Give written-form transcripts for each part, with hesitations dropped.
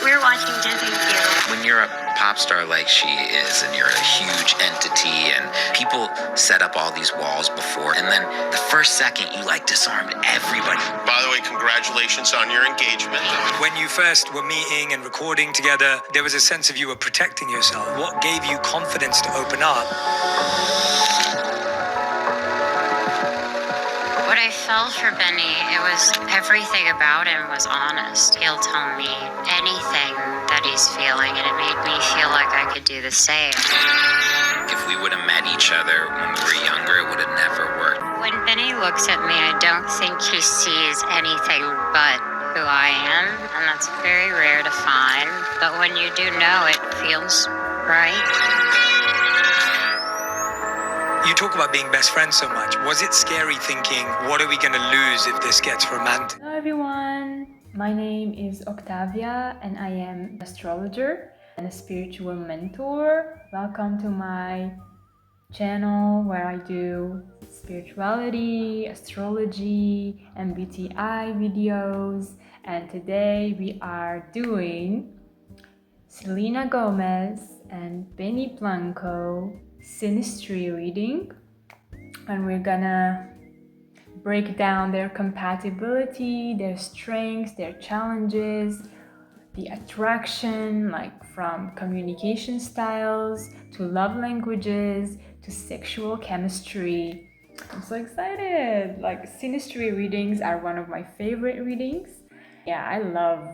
We're watching Disney too. When you're a pop star like she is, and you're a huge entity, and people set up all these walls before, and then the first second you like disarmed everybody. By the way, congratulations on your engagement. When you first were meeting and recording together, there was a sense of you were protecting yourself. What gave you confidence to open up? What I felt for Benny, it was everything about him was honest. He'll tell me anything that he's feeling, and it made me feel like I could do the same. If we would have met each other when we were younger, it would have never worked. When Benny looks at me, I don't think he sees anything but who I am, and that's very rare to find. But when you do know, it feels right. You talk about being best friends so much. Was it scary thinking, what are we going to lose if this gets romantic? Hello everyone, my name is Octavia and I am an astrologer and a spiritual mentor. Welcome to my channel where I do spirituality, astrology, MBTI videos, and today we are doing Selena Gomez and Benny Blanco Synastry reading, and we're gonna break down their compatibility, their strengths, their challenges, the attraction, like from communication styles to love languages to sexual chemistry. I'm so excited! Like, Synastry readings are one of my favorite readings. Yeah, I love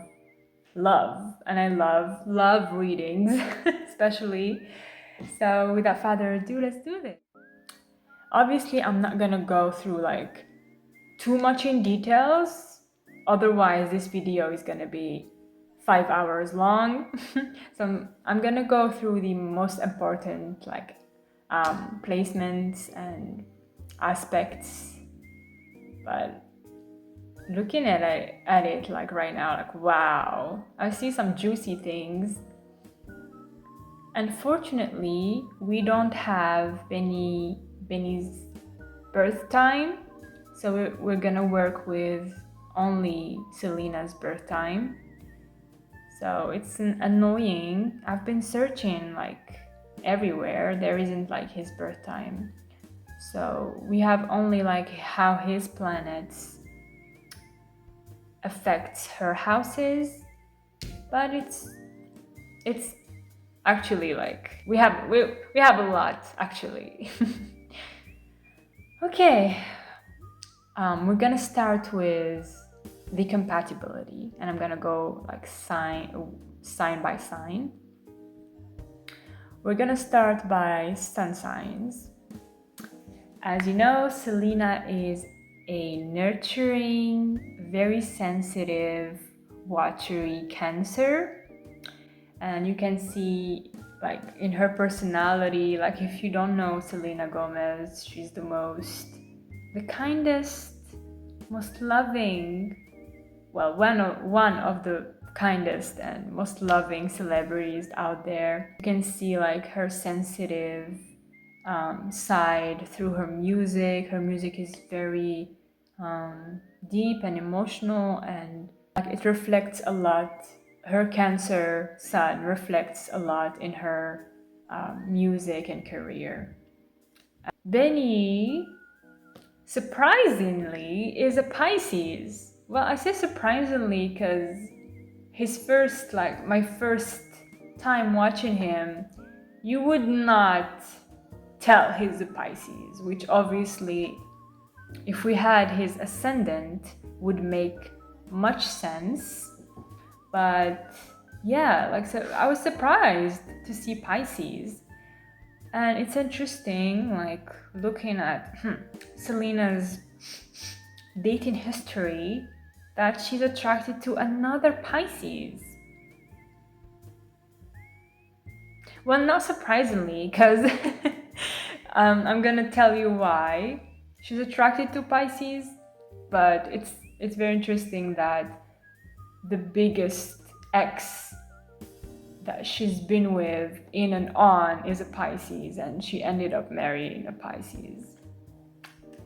and I love readings especially. So without further ado, let's do this. Obviously, I'm not gonna go through like too much in details, otherwise this video is gonna be 5 hours long. So I'm gonna go through the most important like placements and aspects, but looking at it like right now, like wow, I see some juicy things. Unfortunately, we don't have Benny's birth time, so we're gonna work with only Selena's birth time. So it's annoying. I've been searching like everywhere. There isn't like his birth time. So we have only like how his planets affects her houses, but it's actually like we have a lot actually. Okay, we're gonna start with the compatibility, and I'm gonna go like sign by sign. We're gonna start by sun signs. As you know, Selena is a nurturing, very sensitive, watery Cancer. And you can see like in her personality, like if you don't know Selena Gomez, she's the kindest, most loving, well, one of the kindest and most loving celebrities out there. You can see like her sensitive side through her music. Her music is very deep and emotional, and like it reflects a lot. Her Cancer sun reflects a lot in her music and career. Benny, surprisingly, is a Pisces. Well, I say surprisingly because my first time watching him, you would not tell he's a Pisces, which obviously, if we had his ascendant, would make much sense. But yeah, like, so I was surprised to see Pisces. And it's interesting, like, looking at Selena's dating history, that she's attracted to another Pisces. Well, not surprisingly, because I'm gonna tell you why she's attracted to Pisces, but it's very interesting that the biggest ex that she's been with in and on is a Pisces, and she ended up marrying a Pisces.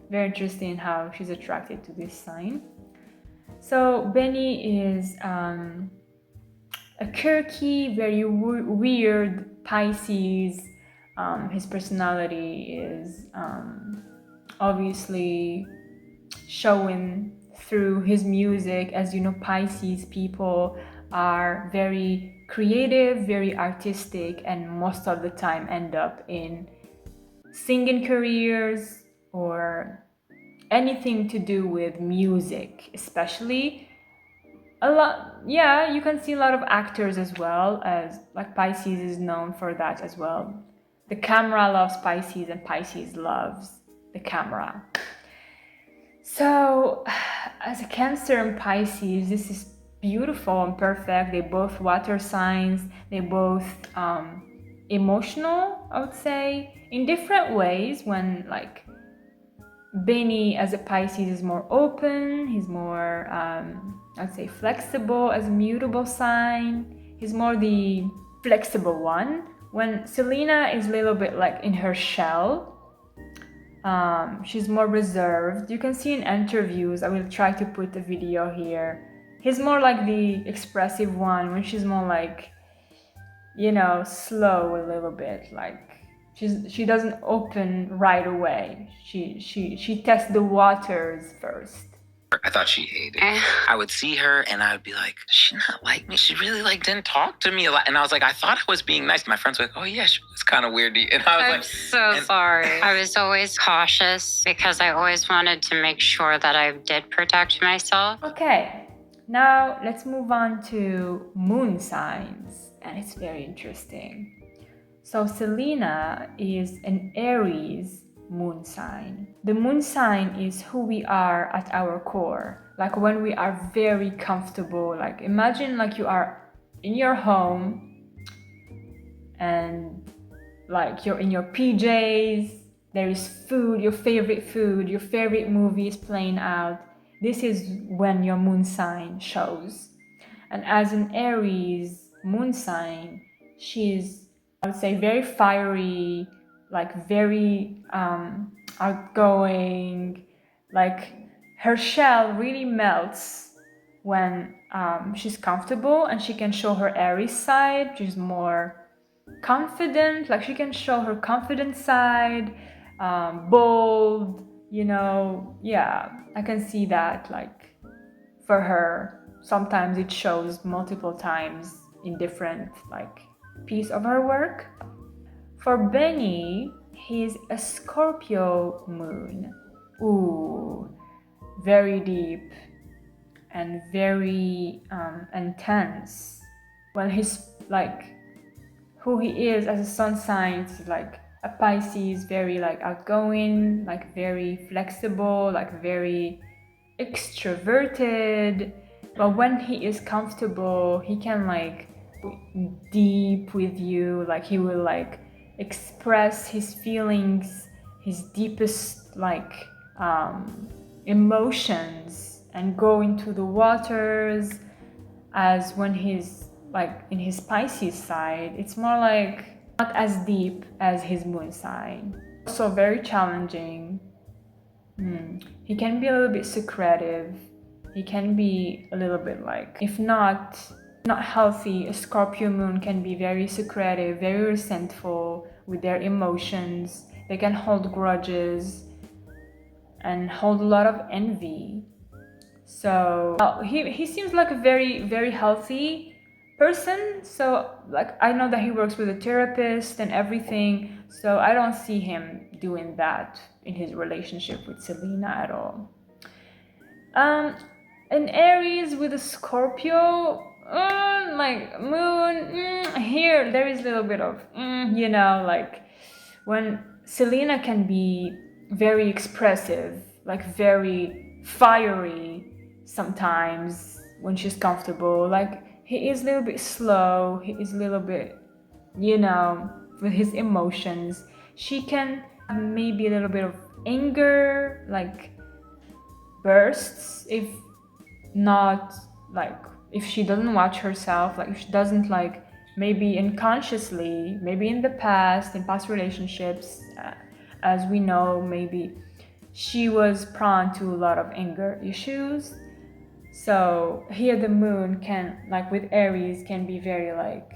Very interesting how she's attracted to this sign. So Benny is a quirky, very weird Pisces. His personality is obviously showing through his music. As you know, Pisces people are very creative, very artistic, and most of the time end up in singing careers or anything to do with music, especially. A lot, yeah, you can see a lot of actors as well, as like Pisces is known for that as well. The camera loves Pisces and Pisces loves the camera. So as a Cancer and Pisces, this is beautiful and perfect. They both water signs, they both emotional, I would say, in different ways. When like Benny as a Pisces is more open, he's more I'd say flexible as a mutable sign. He's more the flexible one. When Selena is a little bit like in her shell, she's more reserved. You can see in interviews, I will try to put a video here. He's more like the expressive one, when she's more like, you know, slow a little bit. Like she doesn't open right away. She tests the waters first. I thought she hated me. I would see her and I would be like, does she not like me? She really like didn't talk to me a lot. And I was like, I thought I was being nice. My friends were like, oh yeah, she was kind of weird. And I was I'm like, so sorry. I was always cautious because I always wanted to make sure that I did protect myself. Okay, now let's move on to moon signs. And it's very interesting. So Selena is an Aries moon sign. The moon sign is who we are at our core. Like when we are very comfortable, like imagine like you are in your home and like you're in your PJs, there is food, your favorite movie is playing out. This is when your moon sign shows. And as an Aries moon sign, she's, I would say, very fiery, like very outgoing. Like her shell really melts when she's comfortable, and she can show her Aries side, which is more confident. Like she can show her confident side, bold, you know. Yeah, I can see that. Like for her, sometimes it shows multiple times in different like piece of her work. For Benny, he's a Scorpio moon. Ooh, very deep and very intense. When he's like who he is as a sun sign, is like a Pisces, very like outgoing, like very flexible, like very extroverted. But when he is comfortable, he can like deep with you. Like he will like express his feelings, his deepest like emotions, and go into the waters. As when he's like in his Pisces side, it's more like not as deep as his moon sign. Also very challenging. He can be a little bit secretive. He can be a little bit like, if not healthy, a Scorpio moon can be very secretive, very resentful with their emotions. They can hold grudges and hold a lot of envy. So he seems like a very, very healthy person. So like I know that he works with a therapist and everything. So I don't see him doing that in his relationship with Selena at all. An Aries with a Scorpio, like moon, here there is a little bit of, you know, like when Selena can be very expressive, like very fiery sometimes when she's comfortable. Like he is a little bit slow, he is a little bit, you know, with his emotions. She can have maybe a little bit of anger, like bursts, if not like if she doesn't watch herself, like if she doesn't like maybe unconsciously, maybe in the past, in past relationships, as we know, maybe she was prone to a lot of anger issues. So here the moon can, like with Aries, can be very like,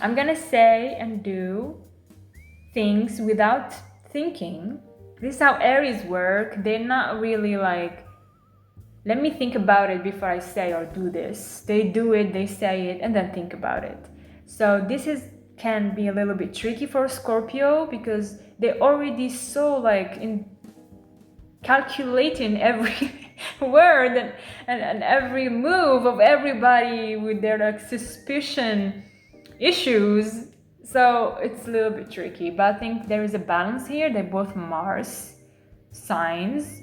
I'm gonna say and do things without thinking. This is how Aries work. They're not really like, let me think about it before I say or do this. They do it, they say it, and then think about it. So this can be a little bit tricky for Scorpio because they're already so like in calculating every word and every move of everybody with their like suspicion issues. So it's a little bit tricky, but I think there is a balance here. They're both Mars signs.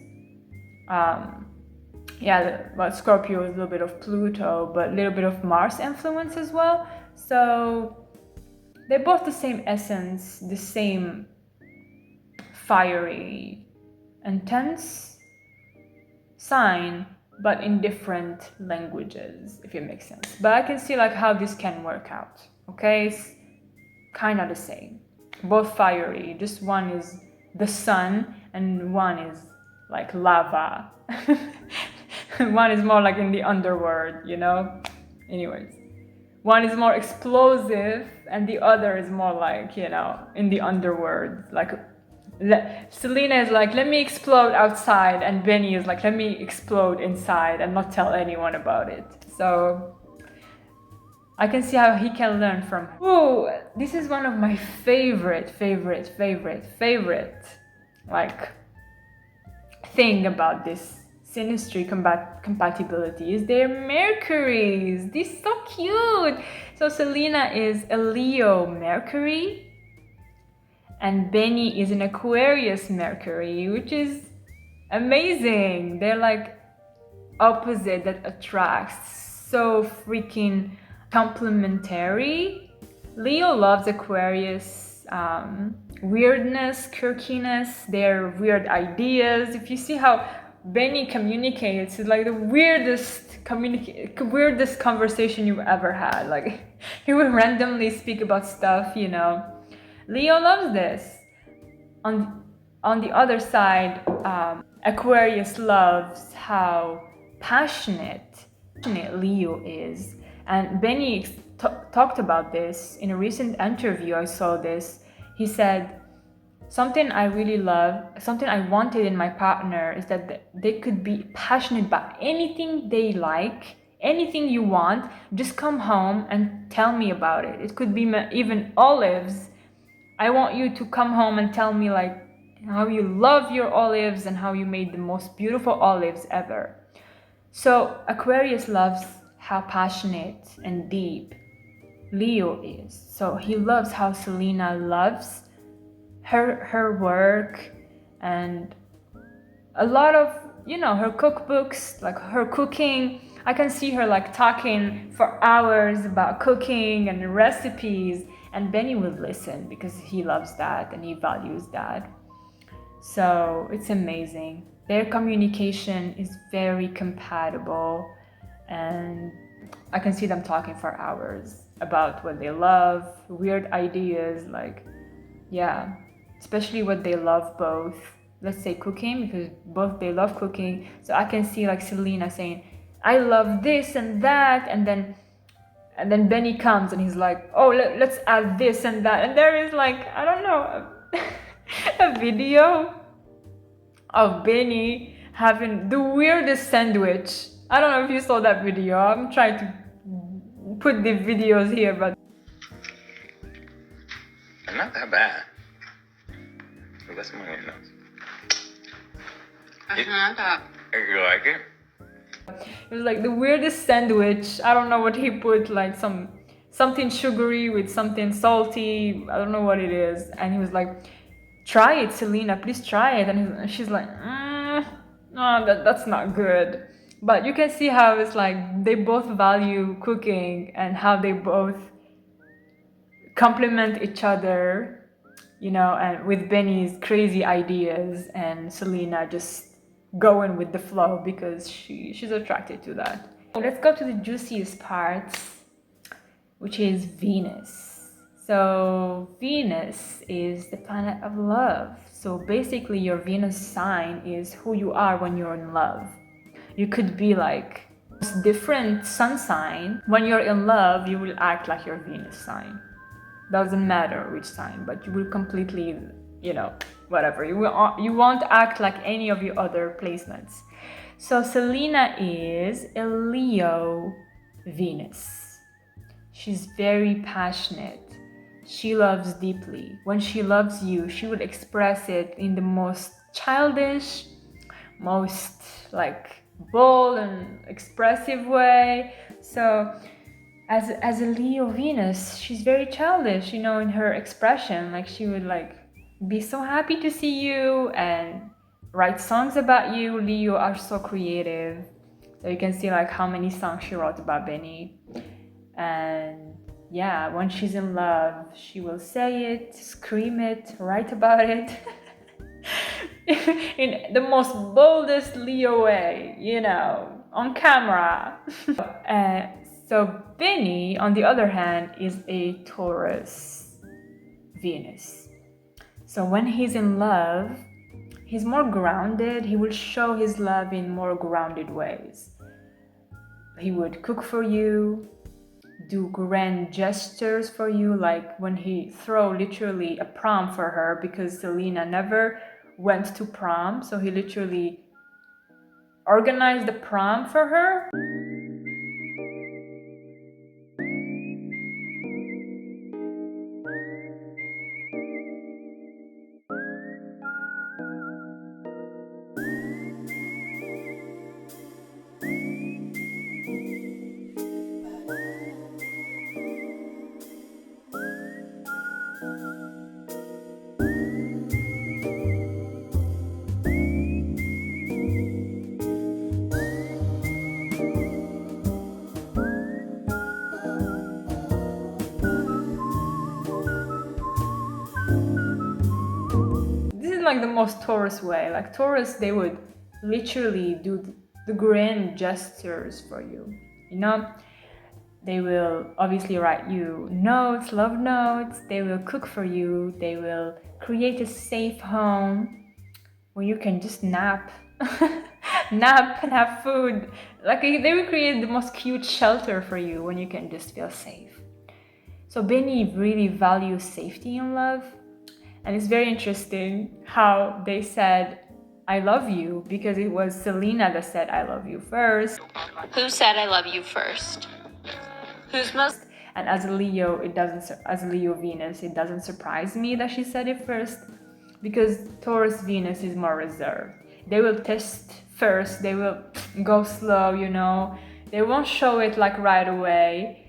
Well, Scorpio is a little bit of Pluto, but a little bit of Mars influence as well. So they're both the same essence, the same fiery, intense sign, but in different languages, if it makes sense. But I can see like how this can work out. Okay, it's kind of the same. Both fiery, just one is the sun and one is like lava. One is more like in the underworld, you know? Anyways, one is more explosive and the other is more like, you know, in the underworld. Like Selena is like, let me explode outside, and Benny is like, let me explode inside and not tell anyone about it. So I can see how he can learn from. Ooh, this is one of my favorite like thing about this Synastry compatibility is their Mercuries. This is so cute. So Selena is a Leo Mercury and Benny is an Aquarius Mercury, which is amazing. They're like opposite that attracts, so freaking complementary. Leo loves Aquarius weirdness, quirkiness, their weird ideas. If you see how Benny communicates, it's like the weirdest conversation you've ever had. Like he would randomly speak about stuff, you know. Leo loves this. On the other side, Aquarius loves how passionate Leo is. And Benny talked about this in a recent interview. I saw this. He said, something I really love, something I wanted in my partner is that they could be passionate about anything they like, anything you want. Just come home and tell me about it. It could be even olives. I want you to come home and tell me like how you love your olives and how you made the most beautiful olives ever. So Aquarius loves how passionate and deep Leo is. So he loves how Selena loves her work and a lot of, you know, her cookbooks, like her cooking. I can see her like talking for hours about cooking and recipes, and Benny would listen because he loves that and he values that. So it's amazing. Their communication is very compatible, and I can see them talking for hours about what they love, weird ideas, like, yeah, especially what they love both. Let's say cooking, because both they love cooking. So I can see like Selena saying, I love this and that, and then Benny comes and he's like, oh, let's add this and that. And there is like, I don't know, a video of Benny having the weirdest sandwich. I don't know if you saw that video. I'm trying to put the videos here, but Not that bad. That's my nose. You like it? it was like the weirdest sandwich. I don't know what he put, like something sugary with something salty. I don't know what it is. And he was like, try it, Selena, please try it. And she's like, no, that's not good. But you can see how it's like they both value cooking and how they both complement each other, you know, and with Benny's crazy ideas and Selena just going with the flow because she's attracted to that. Let's go to the juiciest parts, which is Venus. So Venus is the planet of love. So basically your Venus sign is who you are when you're in love. You could be like different sun sign. When you're in love, you will act like your Venus sign. Doesn't matter which sign, but you will completely, whatever. You won't act like any of your other placements. So Selena is a Leo Venus. She's very passionate. She loves deeply. When she loves you, she would express it in the most childish, most like bold and expressive way. So as a Leo Venus, she's very childish, in her expression. Like she would like be so happy to see you and write songs about you. Leo are so creative. So you can see like how many songs she wrote about Benny. And yeah, when she's in love, she will say it, scream it, write about it. In the most boldest Leo way, on camera. So Benny, on the other hand, is a Taurus Venus. So when he's in love, he's more grounded. He will show his love in more grounded ways. He would cook for you, do grand gestures for you, like when he throw literally a prom for her, because Selena never went to prom, so he literally organized the prom for her. Like the most Taurus way. Like Taurus, they would literally do the grand gestures for you. They will obviously write you notes, love notes. They will cook for you. They will create a safe home where you can just nap nap and have food. Like they will create the most cute shelter for you when you can just feel safe. So Benny really values safety in love. And it's very interesting how they said, I love you, because it was Selena that said, I love you first. Who said I love you first? Who's most? And as a Leo, as Leo Venus, it doesn't surprise me that she said it first, because Taurus Venus is more reserved. They will test first, they will go slow, They won't show it like right away.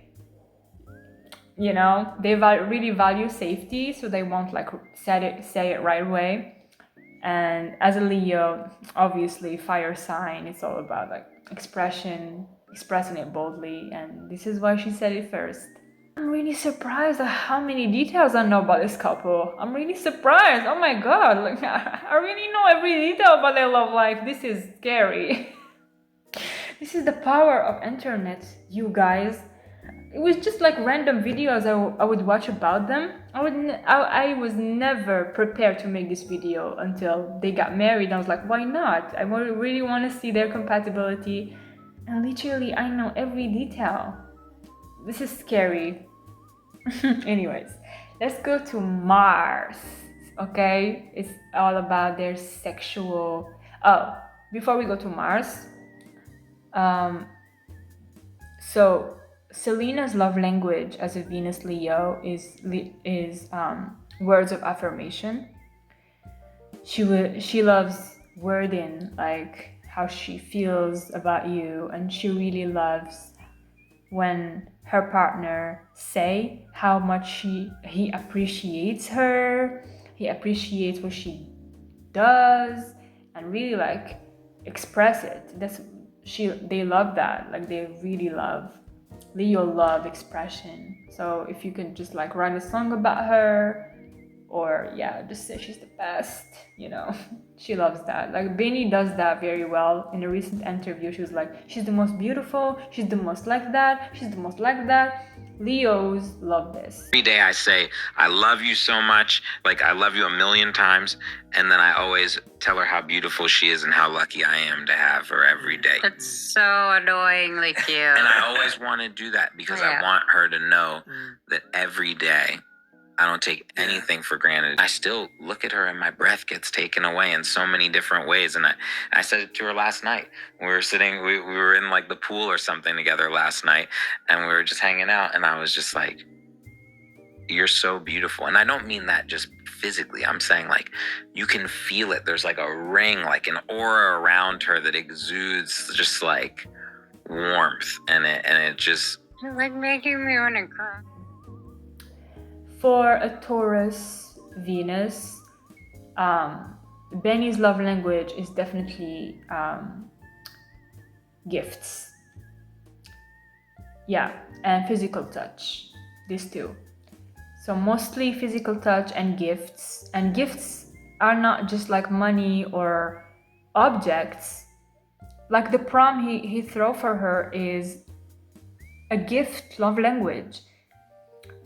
They really value safety, so they won't like say it right away. And as a Leo, obviously fire sign, it's all about like expressing it boldly, and this is why she said it first. I'm really surprised at how many details I know about this couple. I'm really surprised. Oh my god, like I really know every detail about their love life. This is scary. This is the power of internet, you guys. It was just like random videos I would watch about them. I was never prepared to make this video until they got married. I was like, why not? I really want to see their compatibility. And literally, I know every detail. This is scary. Anyways, let's go to Mars. Okay? It's all about their sexual... Oh, before we go to Mars. So Selena's love language as a Venus Leo is words of affirmation. She loves wording, like how she feels about you, and she really loves when her partner say how much he appreciates her, he appreciates what she does, and really like express it. They love that. Like they really love. Leo love expression. So if you can just like write a song about her, or just say she's the best, she loves that. Like Benny does that very well. In a recent interview, she was like, she's the most beautiful, she's the most like that, she's the most like that. Leos love this. Every day I say, I love you so much, like I love you a million times, and then I always tell her how beautiful she is and how lucky I am to have her every day. That's so annoyingly cute. And I always want to do that because I want her to know that every day I don't take anything for granted. I still look at her and my breath gets taken away in so many different ways. And I said it to her last night. We were sitting, we were in like the pool or something together last night, and we were just hanging out, and I was just like, you're so beautiful. And I don't mean that just physically. I'm saying like you can feel it. There's like a ring, like an aura around her that exudes just like warmth, and it just like making me want to cry. For a Taurus Venus, Benny's love language is definitely gifts. Yeah, and physical touch. These two. So mostly physical touch and gifts. And gifts are not just like money or objects. Like the prom he threw for her is a gift love language.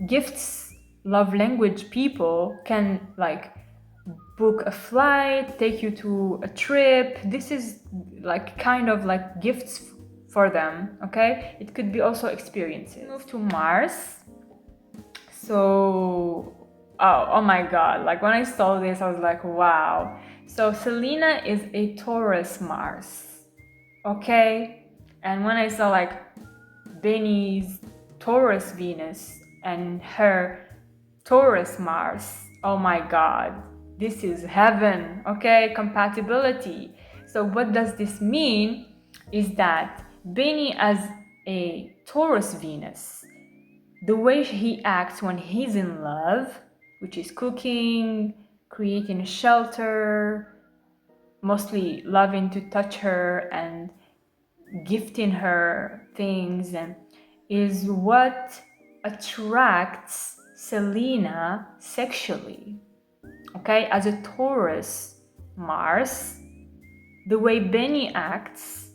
Gifts love language people can like book a flight, take you to a trip. This is like kind of like gifts for them, okay? It could be also experiences. Move to Mars. So, oh my God, like when I saw this, I was like, wow. So Selena is a Taurus Mars, okay? And when I saw like Benny's Taurus Venus and her Taurus Mars, oh my God, this is heaven, okay? Compatibility. So what does this mean is that Benny as a Taurus Venus, the way he acts when he's in love, which is cooking, creating a shelter, mostly loving to touch her and gifting her things, and is what attracts Selena sexually. Okay, as a Taurus Mars, the way Benny acts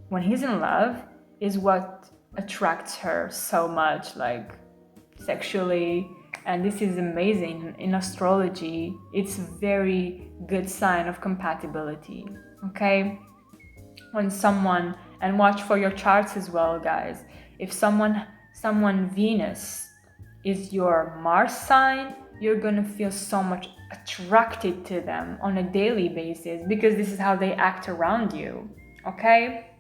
when he's in love is what attracts her so much, like sexually. And this is amazing. In astrology, it's a very good sign of compatibility. Okay, when someone, and watch for your charts as well, guys. If someone Venus is your Mars sign, you're gonna feel so much attracted to them on a daily basis because this is how they act around you. Okay.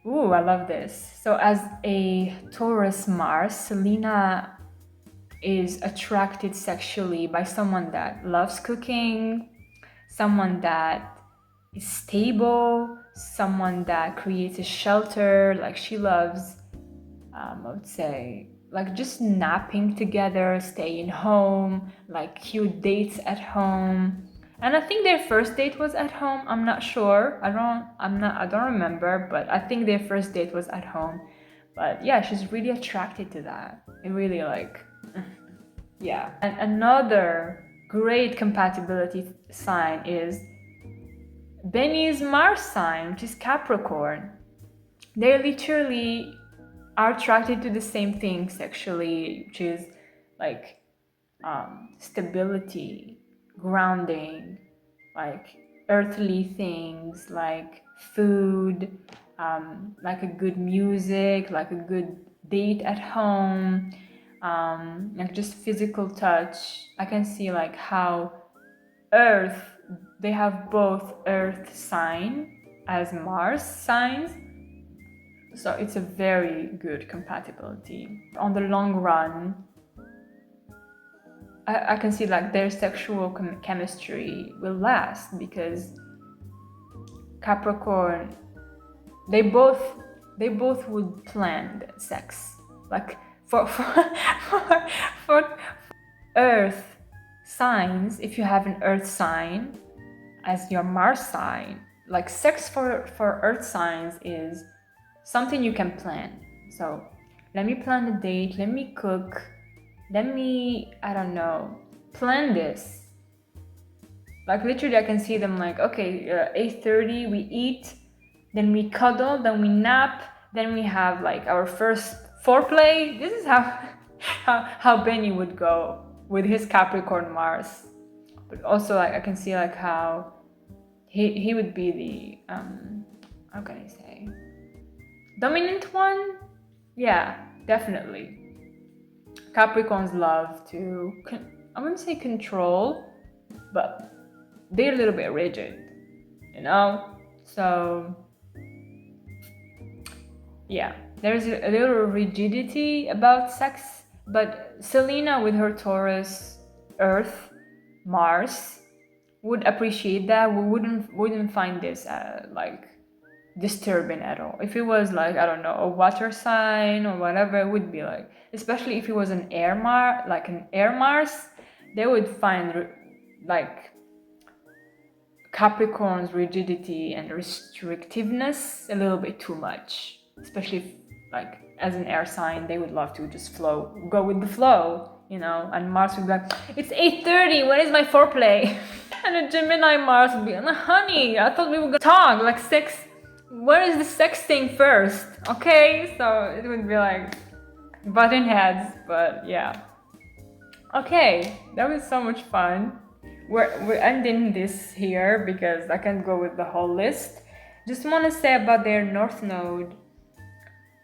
Ooh, I love this. So as a Taurus Mars, Selena is attracted sexually by someone that loves cooking, someone that is stable, someone that creates a shelter. Like she loves, I would say, like just napping together, staying home, like cute dates at home. And I think their first date was at home. I'm not sure. I don't remember, but I think their first date was at home. But yeah, she's really attracted to that. It really like, yeah. And another great compatibility sign is Benny's Mars sign, which is Capricorn. They literally are attracted to the same thing sexually, which is like stability, grounding, like earthly things, like food, like a good music, like a good date at home, like just physical touch. I can see like how Earth, they have both Earth sign as Mars signs. So it's a very good compatibility. On the long run, I can see like their sexual chemistry will last because Capricorn, they both would plan sex. Like for Earth signs, if you have an Earth sign as your Mars sign, like sex for Earth signs is something you can plan. So let me plan the date, let me cook, let me, I don't know, plan this. Like literally I can see them like, okay, 8:30 we eat, then we cuddle, then we nap, then we have like our first foreplay. This is how Benny would go with his Capricorn Mars. But also, like, I can see like how he would be the how can I say, dominant one. Yeah, definitely. Capricorns love to I wouldn't say control, but they're a little bit rigid, you know. So yeah, there's a little rigidity about sex, but Selena with her Taurus, Earth, Mars would appreciate that. We wouldn't find this like disturbing at all. If it was like, I don't know, a water sign or whatever, it would be like, especially if it was an air Mars, they would find like Capricorn's rigidity and restrictiveness a little bit too much. Especially if, like, as an air sign, they would love to just go with the flow, you know. And Mars would be like, it's 8:30, when is my foreplay? And a Gemini Mars would be like, honey, I thought we were gonna talk, like, sex, where is the sex thing first? Okay, so it would be like button heads, but yeah. Okay, that was so much fun. We're ending this here because I can't go with the whole list. Just want to say about their North Node.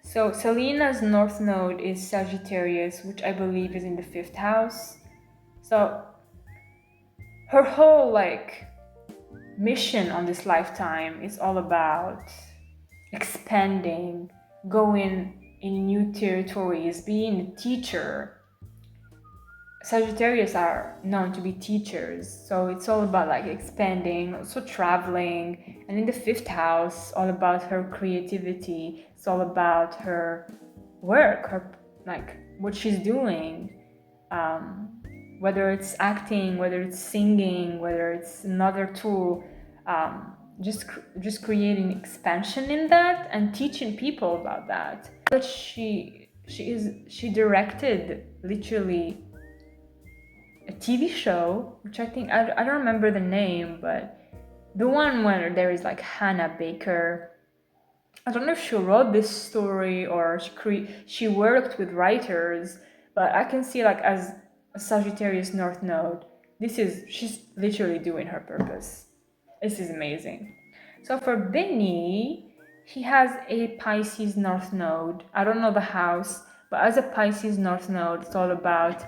So Selena's North Node is Sagittarius, which I believe is in the 5th house. So her whole like mission on this lifetime is all about expanding, going in new territories, being a teacher. Sagittarius are known to be teachers, so it's all about like expanding, also traveling. And in the 5th house, all about her creativity. It's all about her work, her like what she's doing, whether it's acting, whether it's singing, whether it's another tool, just creating expansion in that and teaching people about that. But she directed literally a TV show, which I think, I don't remember the name, but the one where there is like Hannah Baker. I don't know if she wrote this story or she worked with writers, but I can see like as a Sagittarius North Node, she's literally doing her purpose. This is amazing. So for Benny, he has a Pisces North Node. I don't know the house, but as a Pisces North Node, it's all about,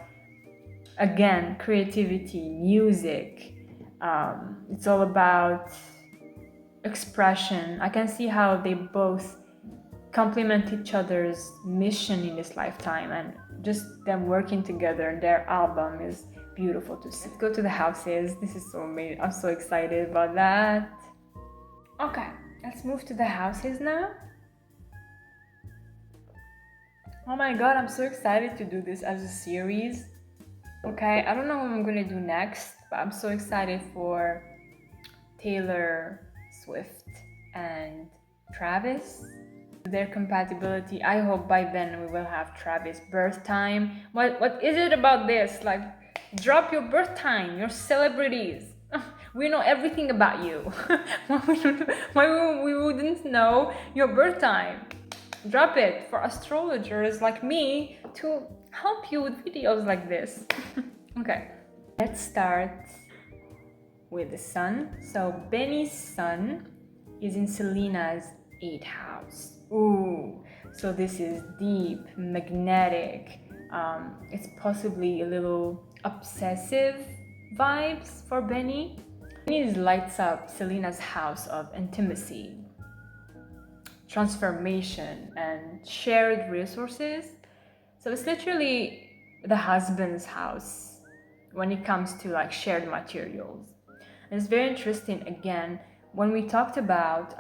again, creativity, music. It's all about expression. I can see how they both complement each other's mission in this lifetime, and just them working together. Their album is beautiful to see. Let's go to the houses. This is so amazing. I'm so excited about that. Okay, let's move to the houses now. Oh my god, I'm so excited to do this as a series. Okay, I don't know what I'm gonna do next, but I'm so excited for Taylor Swift and Travis, their compatibility. I hope by then we will have Travis' birth time. What is it about this? Like, drop your birth time, your celebrities. We know everything about you. Why we wouldn't know your birth time? Drop it for astrologers like me to help you with videos like this. Okay, let's start with the sun. So Benny's sun is in Selena's 8th house. Ooh, so this is deep, magnetic. It's possibly a little obsessive vibes for Benny. Benny lights up Selena's house of intimacy, transformation, and shared resources. So it's literally the husband's house when it comes to like shared materials. And it's very interesting, again, when we talked about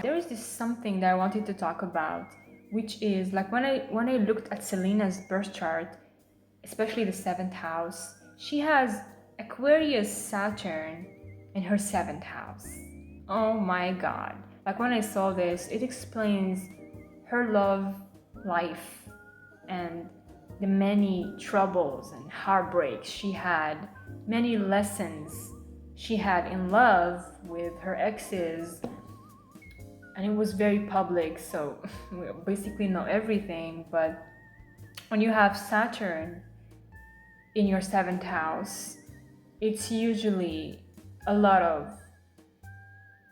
there was this something that I wanted to talk about, which is like when I looked at Selena's birth chart, especially the 7th house, she has Aquarius Saturn in her 7th house. Oh my god. Like when I saw this, it explains her love life and the many troubles and heartbreaks she had, many lessons she had in love with her exes. and it was very public, so we basically know everything. But when you have Saturn in your 7th house, it's usually a lot of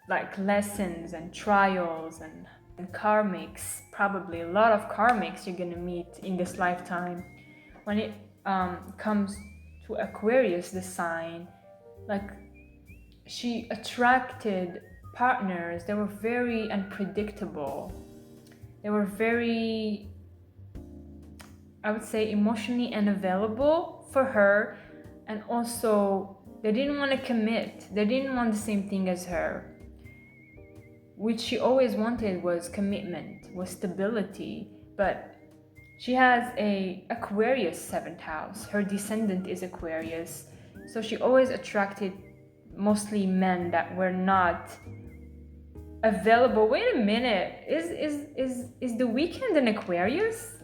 like lessons and trials and karmics, probably a lot of karmics you're gonna meet in this lifetime. When it comes to Aquarius, the sign, like she attracted partners that were very unpredictable. They were very, I would say, emotionally unavailable for her, and also they didn't want to commit. They didn't want the same thing as her. Which she always wanted was commitment, was stability, but she has a Aquarius 7th house. Her descendant is Aquarius, so she always attracted mostly men that were not available. Wait a minute, is the weekend in Aquarius?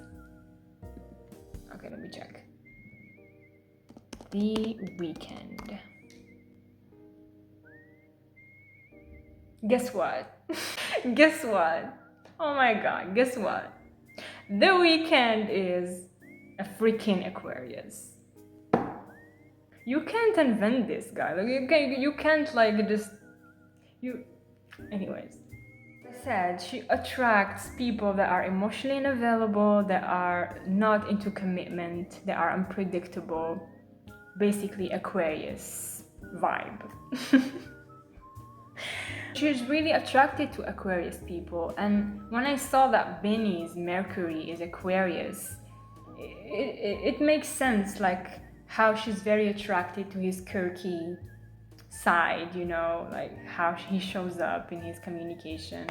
Okay, let me check. The weekend. Guess what? Guess what? Oh my god, guess what? The weekend is a freaking Aquarius. You can't invent this, guy. Like you can't like just anyways. As I said, she attracts people that are emotionally unavailable, that are not into commitment, that are unpredictable. Basically Aquarius vibe. She's really attracted to Aquarius people, and when I saw that Benny's Mercury is Aquarius, it makes sense, like how she's very attracted to his quirky side, you know, like how he shows up in his communication.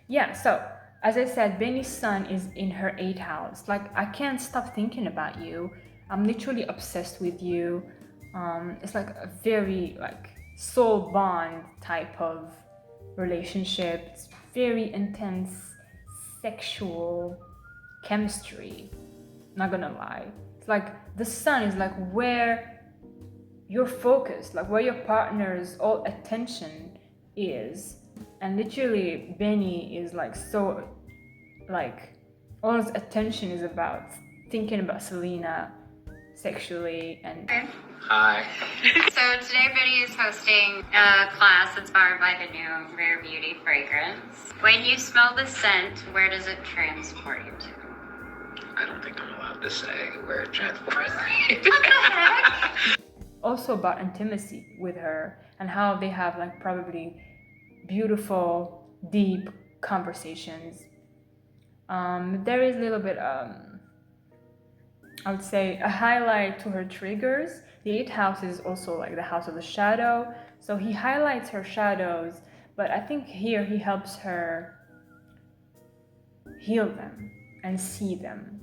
Yeah, so as I said, Benny's sun is in her 8th house. Like, I can't stop thinking about you. I'm literally obsessed with you. It's like a very like soul bond type of relationship. It's very intense sexual chemistry, not gonna lie. It's like the sun is like where you're focused, like where your partner's all attention is. And literally Benny is like so, like all his attention is about thinking about Selena sexually. And hi. So today Benny is hosting a class inspired by the new Rare Beauty fragrance. When you smell the scent, where does it transport you to? I don't think I'm allowed to say where it transports me. What the heck? Also about intimacy with her and how they have like probably beautiful, deep conversations. There is a little bit, I would say, a highlight to her triggers. The 8th house is also like the house of the shadow, so he highlights her shadows, but I think here he helps her heal them and see them.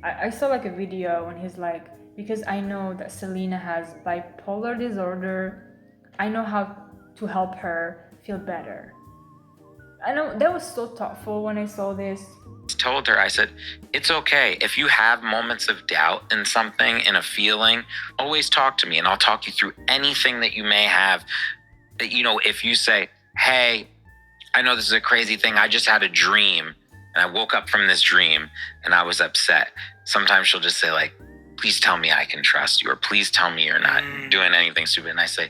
I saw like a video and he's like, because I know that Selena has bipolar disorder, I know how to help her feel better. I know that was so thoughtful when I saw this. Told her, I said, it's okay. If you have moments of doubt in something, in a feeling, always talk to me and I'll talk you through anything that you may have. You know, if you say, hey, I know this is a crazy thing. I just had a dream and I woke up from this dream and I was upset. Sometimes she'll just say like, please tell me I can trust you, or please tell me you're not doing anything stupid. And I say,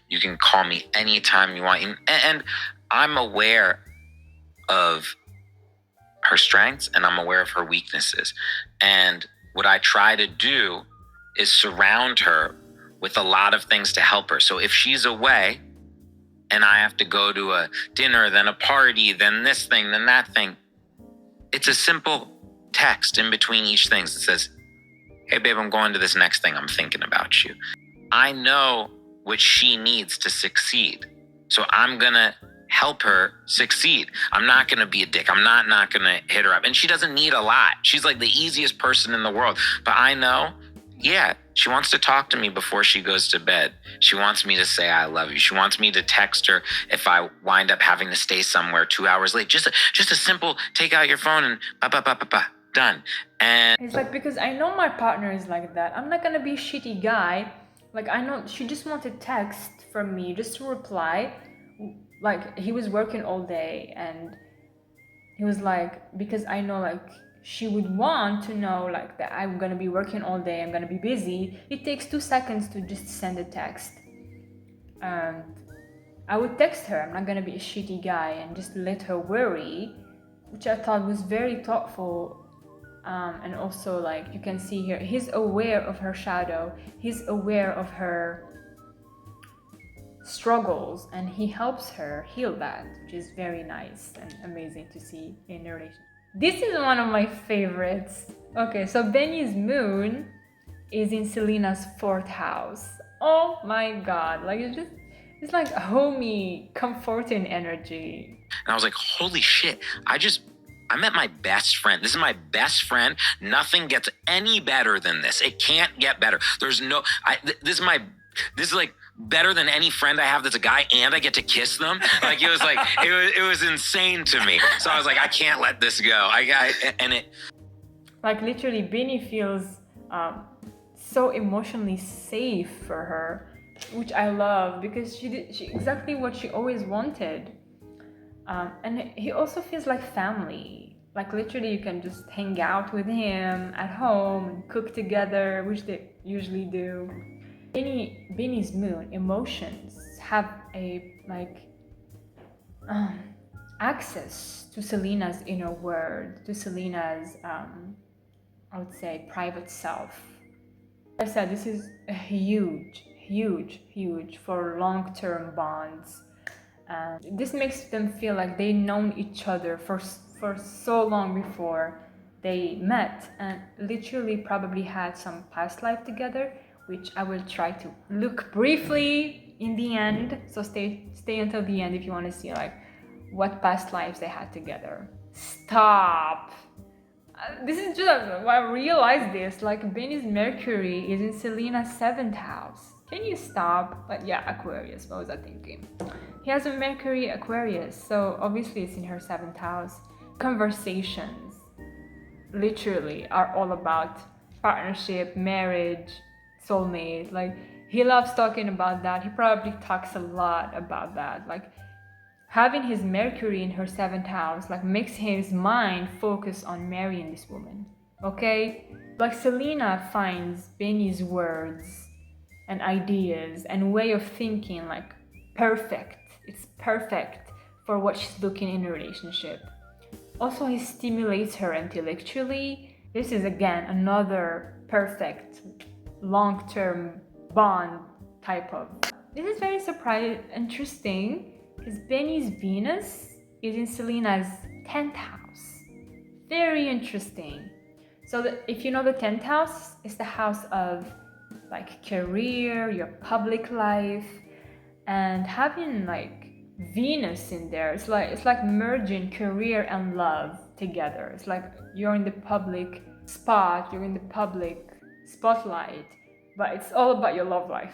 you can call me anytime you want. And I'm aware of her strengths and I'm aware of her weaknesses. And what I try to do is surround her with a lot of things to help her. So if she's away and I have to go to a dinner, then a party, then this thing, then that thing, it's a simple text in between each thing that says, hey babe, I'm going to this next thing. I'm thinking about you. I know what she needs to succeed. So I'm going to help her succeed. I'm not going to be a dick. I'm not going to hit her up. And she doesn't need a lot. She's like the easiest person in the world. But I know, yeah, she wants to talk to me before she goes to bed. She wants me to say, I love you. She wants me to text her if I wind up having to stay somewhere 2 hours late. Just a simple, take out your phone and done. And it's like, because I know my partner is like that. I'm not going to be a shitty guy. Like, I know she just wanted text from me just to reply like he was working all day, and he was like, because I know like she would want to know like that I'm gonna be working all day, I'm gonna be busy. It takes 2 seconds to just send a text. And I would text her, I'm not gonna be a shitty guy and just let her worry, which I thought was very thoughtful. And also, like, you can see here, he's aware of her shadow, he's aware of her struggles, and he helps her heal that, which is very nice and amazing to see in a relationship. This is one of my favorites. Okay, so Benny's moon is in Selena's 4th house. Oh my god, like it's like homey, comforting energy. And I was like, holy shit, I met my best friend. This is my best friend. Nothing gets any better than this. It can't get better. There's no, this is like better than any friend I have that's a guy, and I get to kiss them. Like it was insane to me. So I was like, I can't let this go. Like literally, Benny feels so emotionally safe for her, which I love, because she exactly what she always wanted. And he also feels like family. Like literally, you can just hang out with him at home and cook together, which they usually do. Benny's moon emotions have a access to Selena's inner world, to Selena's I would say private self. Like I said, this is a huge for long-term bonds. This makes them feel like they've known each other for so long before they met, and literally probably had some past life together, which I will try to look briefly in the end. So stay until the end if you want to see like what past lives they had together. Stop. This is just, I realized this, like Benny's Mercury is in Selena's 7th house. Can you stop? But yeah, Aquarius, what was I thinking? He has a Mercury Aquarius, so obviously it's in her 7th house. Conversations literally are all about partnership, marriage, soulmate. Like he loves talking about that. He probably talks a lot about that. Like having his Mercury in her 7th house like makes his mind focus on marrying this woman. Okay? Like Selena finds Benny's words and ideas and way of thinking like perfect. It's perfect for what she's looking in a relationship. Also, he stimulates her intellectually. This is again another perfect long-term bond type of. This is very interesting because Benny's Venus is in Selena's 10th house. Very interesting. So if you know the 10th house, it's the house of like career, your public life, and having like Venus in there, it's like merging career and love together. It's like you're in the public spot, you're in the public spotlight, but it's all about your love life.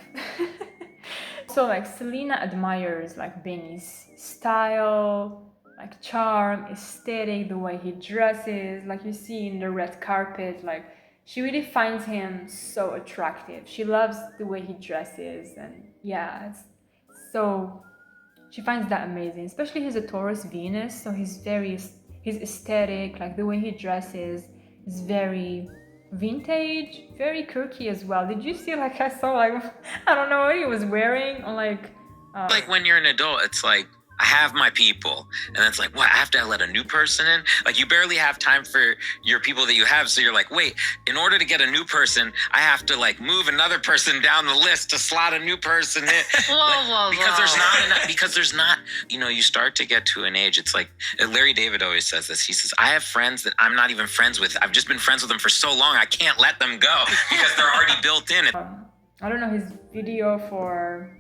So like Selena admires like Benny's style, like charm, aesthetic, the way he dresses, like you see in the red carpet, like she really finds him so attractive. She loves the way he dresses, and yeah, so she finds that amazing. Especially he's a Taurus Venus, so his aesthetic, like the way he dresses, is very vintage, very quirky as well. Did you see like I saw like I don't know what he was wearing on like when you're an adult, it's like I have my people, and it's like, what, I have to let a new person in? Like you barely have time for your people that you have, so you're like, wait, in order to get a new person, I have to like move another person down the list to slot a new person in. Because there's not, you know, you start to get to an age, it's like, Larry David always says this, he says, I have friends that I'm not even friends with. I've just been friends with them for so long, I can't let them go because they're already built in. I don't know, his video for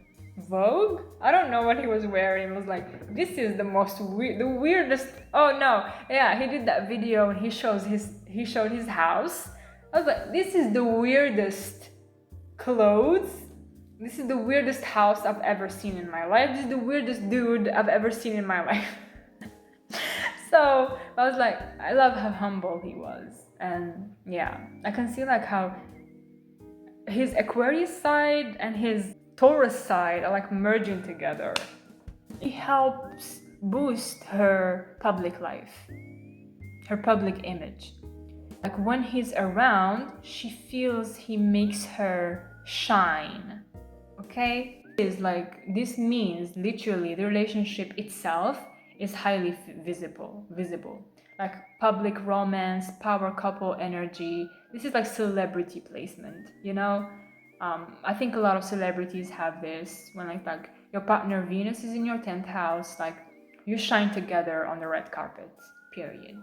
Vogue? I don't know what he was wearing. It was like, this is the weirdest. Oh no, yeah, he did that video and he showed his house. I was like, this is the weirdest clothes. This is the weirdest house I've ever seen in my life. This is the weirdest dude I've ever seen in my life. So I was like, I love how humble he was, and yeah, I can see like how his Aquarius side and his Taurus side are like merging together. he helps boost her public life, her public image. Like when he's around, she feels he makes her shine. Okay? Is like, this means literally the relationship itself is highly visible. Like public romance, power couple energy. This is like celebrity placement, you know? I think a lot of celebrities have this when like your partner Venus is in your 10th house, like you shine together on the red carpet, period.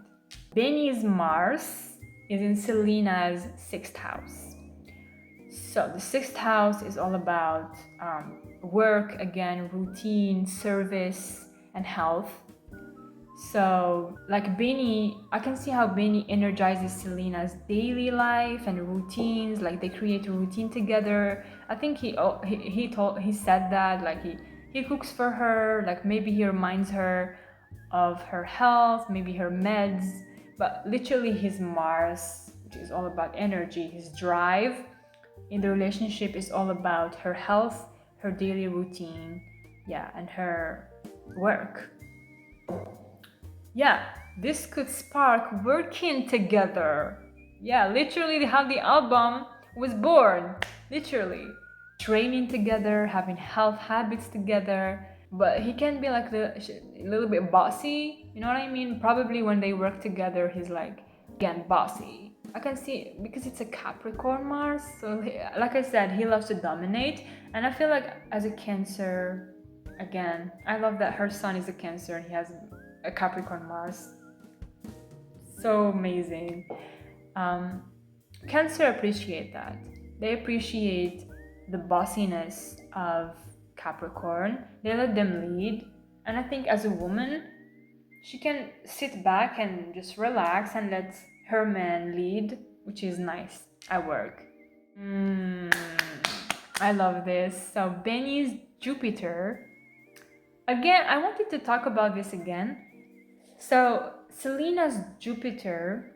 Benny's Mars is in Selena's 6th house. So the 6th house is all about work, again, routine, service, and health. So like Benny, I can see how Benny energizes Selena's daily life and routines. Like they create a routine together. I think he said that like he cooks for her. Like maybe he reminds her of her health, maybe her meds. But literally his Mars, which is all about energy, his drive in the relationship is all about her health, her daily routine, yeah, and her work. Yeah, this could spark working together. Yeah, literally how the album was born. Literally. Training together, having health habits together. But he can be like a little bit bossy, you know what I mean? Probably when they work together, he's like, again, bossy. I can see, because it's a Capricorn Mars, so like I said, he loves to dominate. And I feel like as a Cancer, again, I love that her sun is a Cancer and he has a Capricorn Mars. So amazing. Cancer appreciate that. They appreciate the bossiness of Capricorn. They let them lead. And I think as a woman, she can sit back and just relax and let her man lead, which is nice at work. I love this. So Benny's Jupiter. Again, I wanted to talk about this again. So Selena's Jupiter.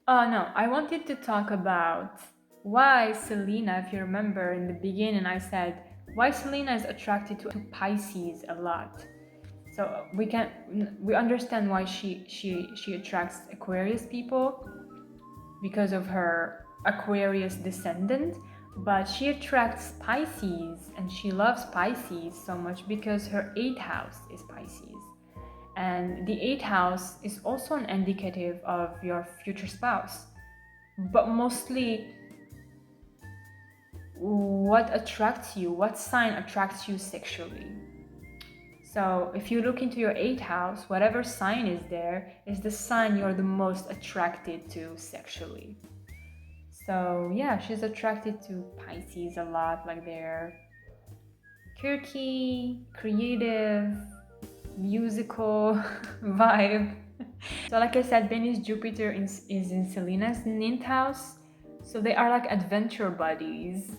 I wanted to talk about why Selena, if you remember in the beginning, I said why Selena is attracted to Pisces a lot. So we understand why she attracts Aquarius people because of her Aquarius descendant, but she attracts Pisces and she loves Pisces so much because her 8th house is Pisces. And the 8th house is also an indicative of your future spouse. But mostly what attracts you, what sign attracts you sexually. So if you look into your 8th house, whatever sign is there is the sign you're the most attracted to sexually. So yeah, she's attracted to Pisces a lot, like they're quirky, creative, musical vibe. So like I said, Benny's Jupiter is in Selena's 9th house. So they are like adventure buddies.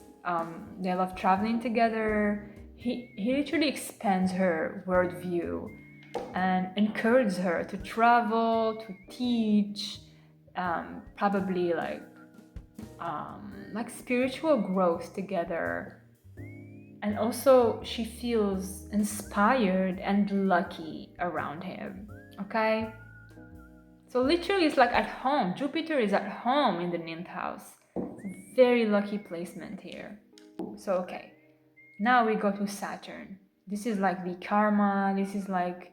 They love traveling together. He literally expands her worldview and encourages her to travel, to teach, probably like spiritual growth together. And also she feels inspired and lucky around him, okay? So literally it's like at home. Jupiter is at home in the 9th house. Very lucky placement here. So okay, now we go to Saturn. This is like the karma, this is like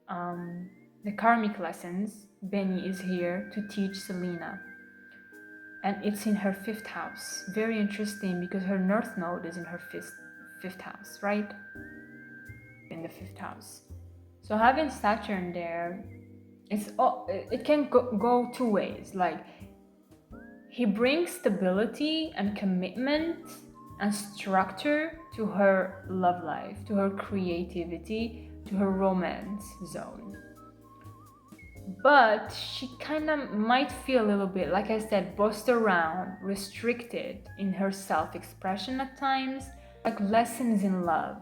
the karmic lessons. Benny is here to teach Selena. And it's in her 5th house. Very interesting because her North Node is in her 5th house, right? In the 5th house. So having Saturn there, it can go two ways. Like he brings stability and commitment and structure to her love life, to her creativity, to her romance zone. But she kind of might feel a little bit, like I said, bossed around, restricted in her self-expression at times, like lessons in love.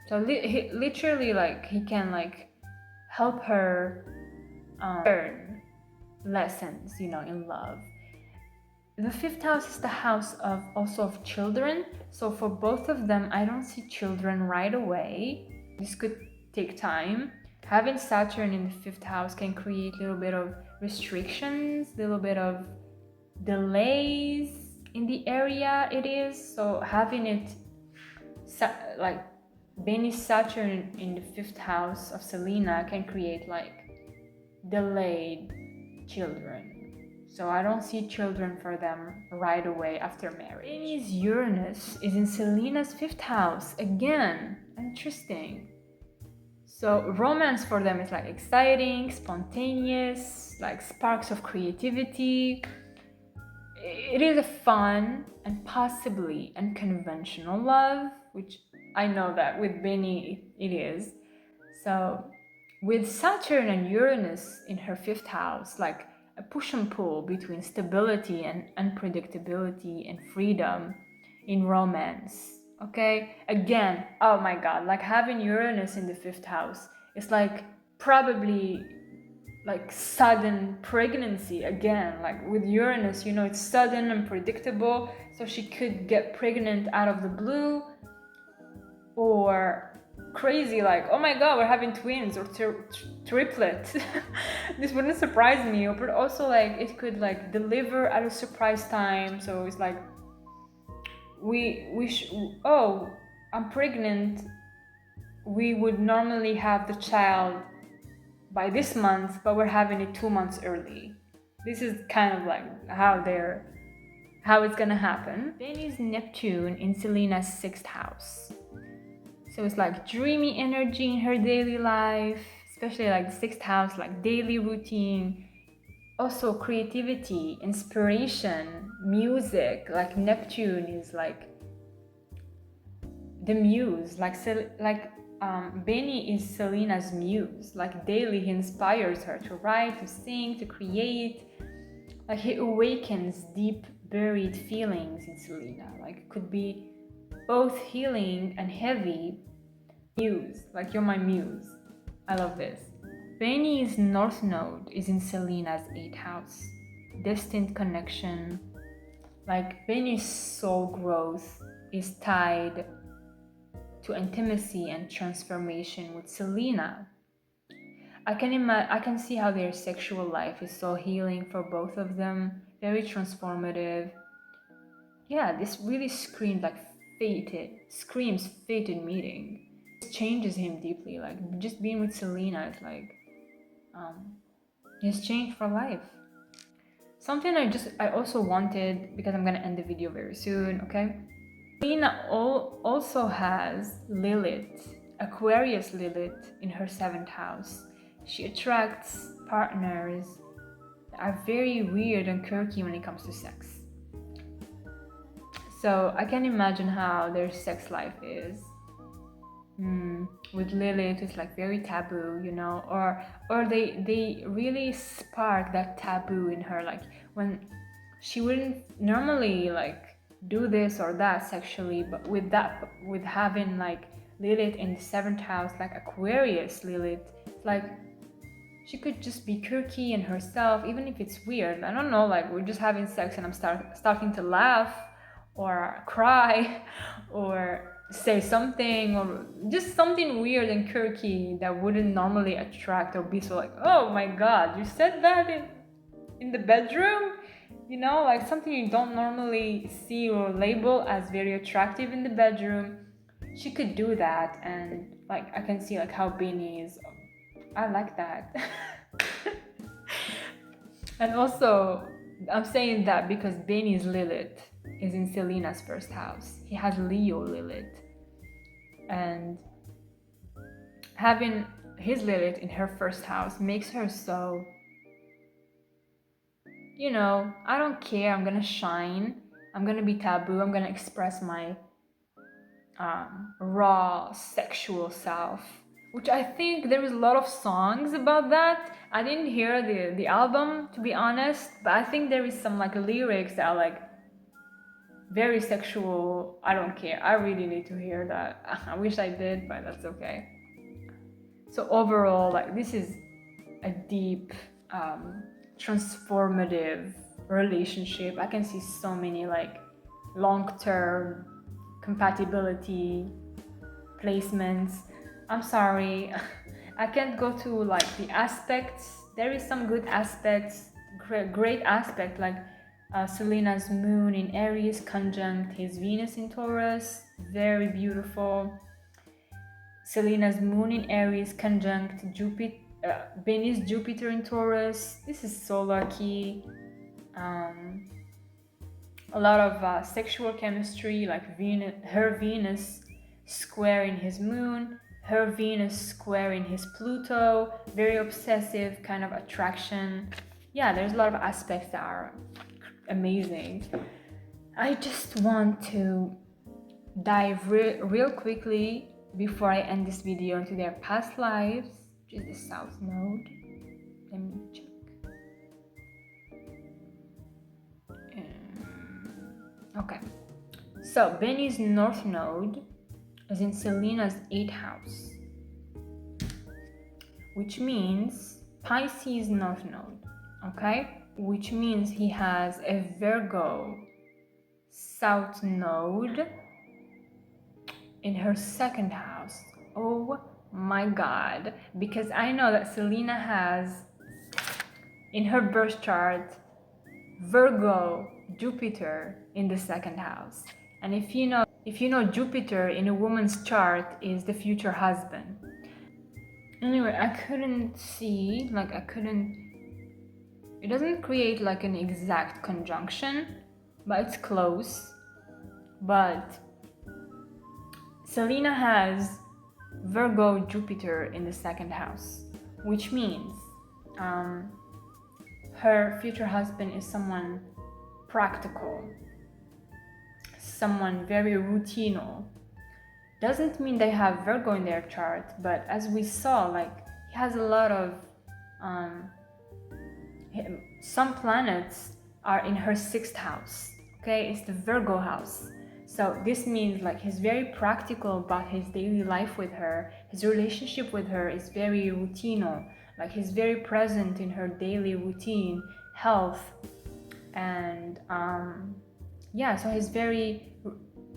So literally, like he can like help her learn lessons, in love. The 5th house is the house of also of children. So for both of them, I don't see children right away. This could take time. Having Saturn in the 5th house can create a little bit of restrictions, a little bit of delays in the area it is. So having it like Benny's Saturn in the 5th house of Selena can create like delayed children. So I don't see children for them right away after marriage. Benny's Uranus is in Selena's 5th house again. Interesting. So romance for them is like exciting, spontaneous, like sparks of creativity. It is a fun and possibly unconventional love, which I know that with Benny it is. So with Saturn and Uranus in her 5th house, like a push and pull between stability and unpredictability and freedom in romance. Okay, again, oh my god, like having Uranus in the 5th house is like probably like sudden pregnancy again. Like with Uranus, you know, it's sudden and predictable, so she could get pregnant out of the blue, or crazy like, oh my god, we're having twins or triplets. This wouldn't surprise me. But also like it could like deliver at a surprise time, so it's like oh, I'm pregnant, we would normally have the child by this month, but we're having it 2 months early. This is kind of like how it's gonna happen. Then is Neptune in Selena's 6th house. So it's like dreamy energy in her daily life, especially like the 6th house, like daily routine. Also creativity, inspiration, music. Like Neptune is like the muse. Benny is Selena's muse. Like daily he inspires her to write, to sing, to create. Like he awakens deep buried feelings in Selena. Like it could be both healing and heavy. Muse, like you're my muse. I love this. Benny's North Node is in Selena's 8th house. Destined connection. Like Benny's soul growth is tied to intimacy and transformation with Selena. I can see how their sexual life is so healing for both of them, very transformative. Yeah, this really screams fated meeting. This changes him deeply. Like just being with Selena is like he's changed for life. Something I also wanted, because I'm gonna end the video very soon, okay? Selena also has Lilith, Aquarius Lilith, in her 7th house. She attracts partners that are very weird and quirky when it comes to sex. So I can imagine how their sex life is. With Lilith, it's like very taboo, you know, or they really spark that taboo in her, like when she wouldn't normally like do this or that sexually, but with having like Lilith in the 7th house, like Aquarius Lilith, it's like she could just be quirky and herself, even if it's weird. I don't know, like we're just having sex and I'm starting to laugh or cry or say something, or just something weird and quirky that wouldn't normally attract or be so like, oh my god, you said that in the bedroom, you know, like something you don't normally see or label as very attractive in the bedroom. She could do that, and like I can see like how Benny is. I like that. And also I'm saying that because Benny's Lilith is in Selena's 1st house. He has Leo Lilith, and having his Lilith in her 1st house makes her so, you know, I don't care, I'm gonna shine, I'm gonna be taboo, I'm gonna express my raw sexual self, which I think there is a lot of songs about that. I didn't hear the album, to be honest, but I think there is some like lyrics that are like very sexual. I don't care, I really need to hear that. I wish I did, but that's okay. So overall, like this is a deep transformative relationship. I can see so many like long-term compatibility placements. I'm sorry, I can't go to like the aspects. There is some good aspects, great aspect, like Selena's moon in Aries conjunct his Venus in Taurus, very beautiful. Selena's moon in Aries conjunct Jupiter, Benny's Jupiter in Taurus. This is so lucky. A lot of sexual chemistry, like her Venus square in his moon, her Venus square in his Pluto, very obsessive kind of attraction. Yeah, there's a lot of aspects that are amazing. I just want to dive real quickly before I end this video into their past lives, which is the South Node. Let me check. Okay, so Benny's North Node is in Selena's 8th house, which means Pisces North Node, okay? Which means he has a Virgo South Node in her 2nd house. Oh my God, because I know that Selena has in her birth chart Virgo Jupiter in the 2nd house. And if you know Jupiter in a woman's chart is the future husband. Anyway, I couldn't see, it doesn't create like an exact conjunction, but it's close. But Selena has Virgo Jupiter in the 2nd house, which means her future husband is someone practical, someone very routinal. Doesn't mean they have Virgo in their chart, but as we saw, like he has a lot of some planets are in her 6th house. Okay, it's the Virgo house. So this means like he's very practical about his daily life with her. His relationship with her is very routinal. Like he's very present in her daily routine, health, and yeah, so he's very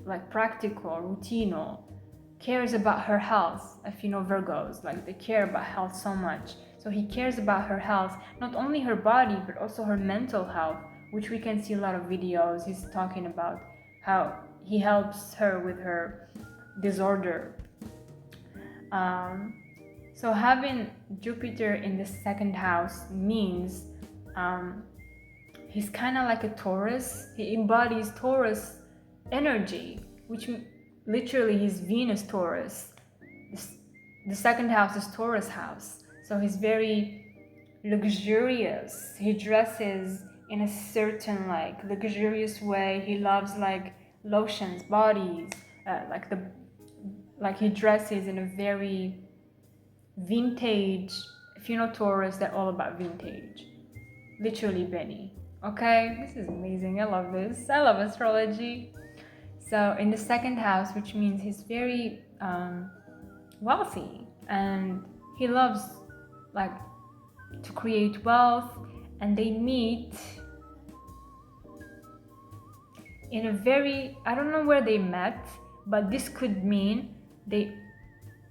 like practical, routinal, cares about her health. If you know Virgos, like they care about health so much. So he cares about her health, not only her body, but also her mental health, which we can see a lot of videos. He's talking about how he helps her with her disorder. So having Jupiter in the 2nd house means he's kind of like a Taurus. He embodies Taurus energy, which literally he's Venus Taurus. The 2nd house is Taurus house. So he's very luxurious. He dresses in a certain like luxurious way. He loves like lotions, bodies, like he dresses in a very vintage. If you know Taurus, they're all about vintage. Literally Benny. Okay, this is amazing. I love this. I love astrology. So in the 2nd house, which means he's very wealthy, and he loves like to create wealth, and they meet in a very, I don't know where they met, but this could mean they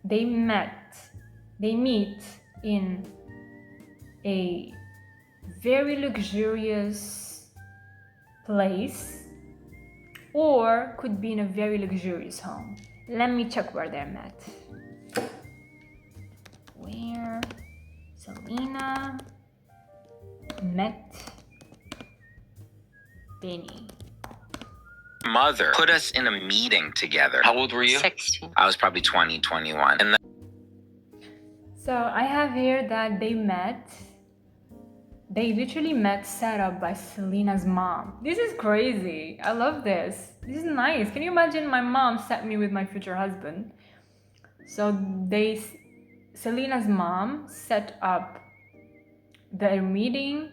meet in a very luxurious place, or could be in a very luxurious home. Let me check where they met. Where Selena met Benny. Mother put us in a meeting together. How old were you? 16. I was probably 20, 21. And So I have here that they literally met set up by Selena's mom. This is crazy. I love this. This is nice. Can you imagine my mom set me with my future husband? So Selena's mom set up their meeting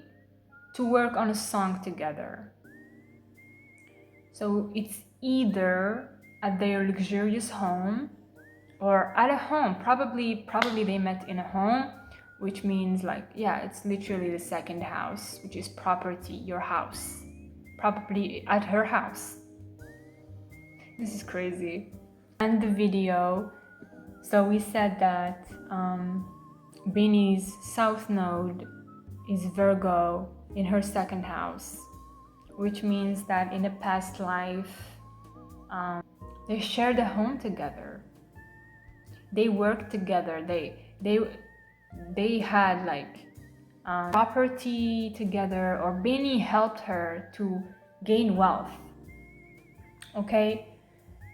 to work on a song together. So it's either at their luxurious home or at a home. Probably they met in a home, which means like, yeah, it's literally the 2nd house, which is property, your house. Probably at her house. This is crazy. And the video So we said that Beanie's south node is Virgo in her second house, which means that in a past life, they shared a home together. They worked together. They had like property together, or Beanie helped her to gain wealth. Okay,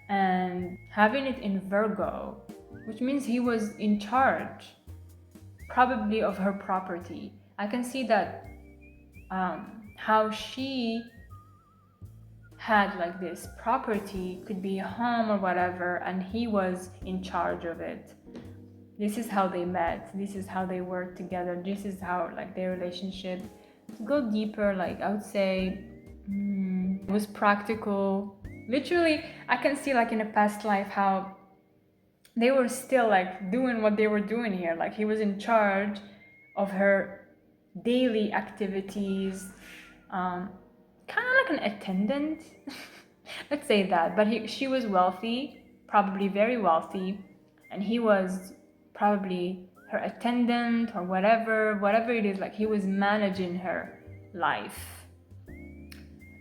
and having it in Virgo, which means he was in charge, probably of her property. I can see that how she had like this property, could be a home or whatever, and he was in charge of it. This is how they met, this is how they worked together, this is how like their relationship, to go deeper, like I would say it was practical. Literally, I can see like in a past life how they were still like doing what they were doing here. Like he was in charge of her daily activities, kind of like an attendant. Let's say that. But she was wealthy, probably very wealthy, and he was probably her attendant or whatever it is. Like he was managing her life.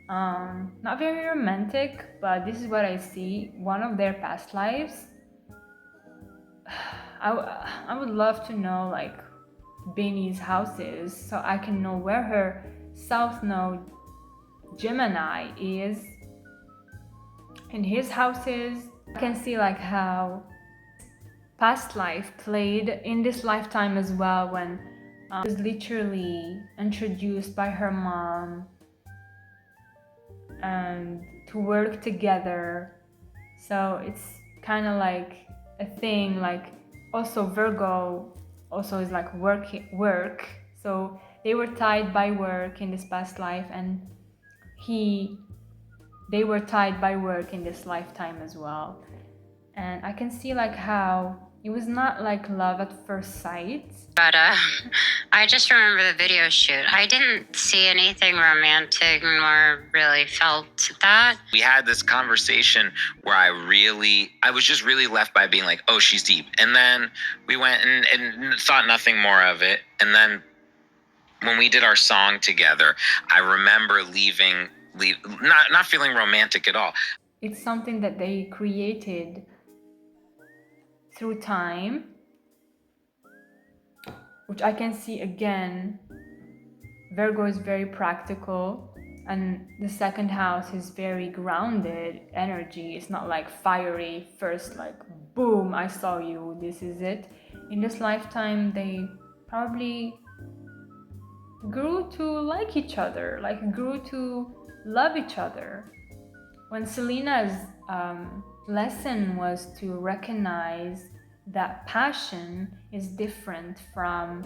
Not very romantic, but this is what I see. One of their past lives. I would love to know like Beanie's houses, so I can know where her south node Gemini is in his houses. I can see like how past life played in this lifetime as well, when she was literally introduced by her mom and to work together. So it's kind of like a thing, like also Virgo also is like work. So they were tied by work in this past life, and they were tied by work in this lifetime as well. And I can see like how it was not like love at first sight. But I just remember the video shoot. I didn't see anything romantic nor really felt that. We had this conversation where I was just really left by being like, oh, she's deep. And then we went and thought nothing more of it. And then when we did our song together, I remember not feeling romantic at all. It's something that they created through time, which I can see again. Virgo is very practical, and the second house is very grounded energy. It's not like fiery first, like boom, I saw you, this is it. In this lifetime, they probably grew to like each other, like grew to love each other. When Selena's lesson was to recognize that passion is different from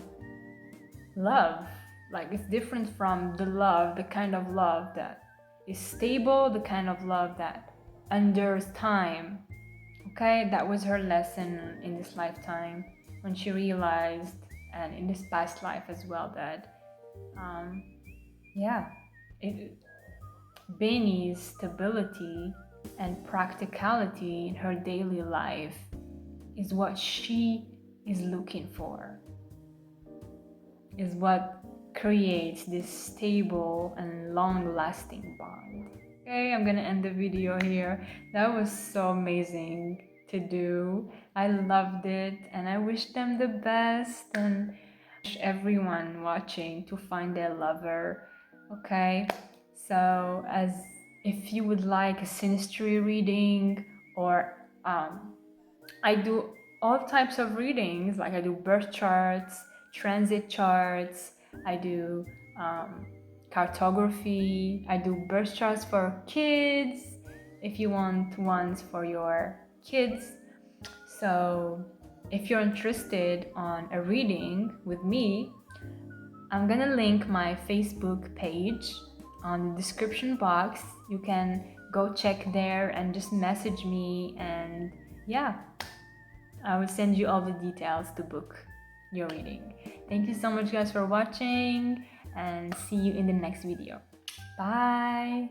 love. Like it's different from the kind of love that is stable, the kind of love that endures time. Okay, that was her lesson in this lifetime, when she realized, and in this past life as well, that Beanie's stability and practicality in her daily life is what she is looking for, is what creates this stable and long-lasting bond. Okay, I'm gonna end the video here. That was so amazing to do. I loved it, and I wish them the best, and wish everyone watching to find their lover. Okay, so if you would like a synastry reading, or I do all types of readings, like I do birth charts, transit charts, I do cartography, I do birth charts for kids, if you want ones for your kids. So if you're interested on a reading with me, I'm gonna link my Facebook page on the description box. You can go check there and just message me, and yeah, I will send you all the details to book your reading. Thank you so much guys for watching, and see you in the next video. Bye!